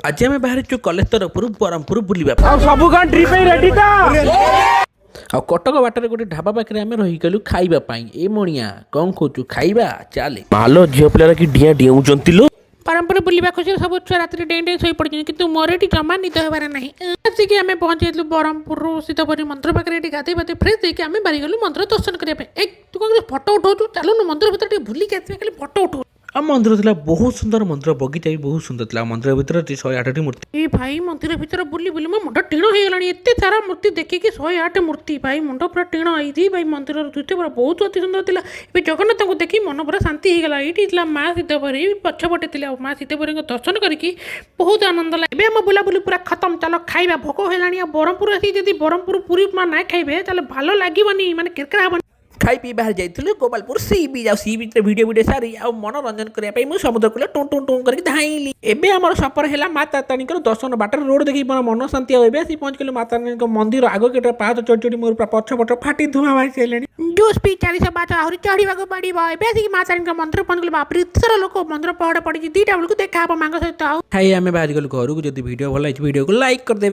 आज आम बाहर कलेज तरफ ब्रह्मपुर बुलवा सब ट्रिप रेडी आ कटक बाटर गोटे ढाबा पाखे आम रहीगलु खाइबापाई ए मणिया कौन खोचु खाइबा चले मालो झील पिलार कि डिया डिउचंती लो परंपर बुलवा खुशी सब छुआ रात डें डें शोई पड़ी कि मोर ये जमा निद होबार ना आसिक आम पहुंची ब्रह्मपुर सीतापुरी मंदिर पाखे गाधे बाधे फ्रेश देखिए आम बाहरी गलु मंदिर दर्शन करने तू कौन फटो उठाऊ चलुन मंदिर भर बुलिक आस खाली फटो उठाऊ आ मंदिर था बहुत सुंदर मंदिर बगीचा भी बहुत सुंदर था मंदिर भीतर 108 मूर्ति ए भाई मंदिर भीतर बुली बुली मो मुंड टीण हो गलानी एते सारा मूर्ति देखिए 108 मूर्ति भाई मुंड पूरा टीण आई भाई मंदिर दृश्य पूरा बहुत अति सुंदर था ए जगन्नाथ को देखी मन पूरा शांति हो गला ये माँ सीतापुरी पछपटे थे माँ सीतापुरी दर्शन करके बहुत आनंद लगे आम बुलाबुली पूरा खत्म चलो खाइबा भोक हो ब्रह्मपुर आसी जब ब्रह्मपुर पूरी ना खाइबे चलो भल लगे माने किरकिरा हबनी खाई पी बाहर जाइए गोपालपुर सी बीच वीडियो सारी आ मनोरंजन करने मुझे समुद्र कूल टुँ टुँ टुँ करके धाइली एबे आमर सफर है माता ताणी दर्शन बाटर रोड देखिए मोर मन शांति आसी पहुँच गलु माता रानी मंदिर आग के पाँच चढ़ी चढ़ी मोर पछपट फाटी धुआं बाहरी सारे जूस पी 400 आहरी चढ़ा पड़ो एबे माता रानी मंदिर पहुँच गलु बाप इतर लोक मंदिर पहड़ पड़ी 2टा बेलू देखा मांग सहित खाई आम बाहर गलु घर को जब वीडियो भल वीडियो को लाइक करदे।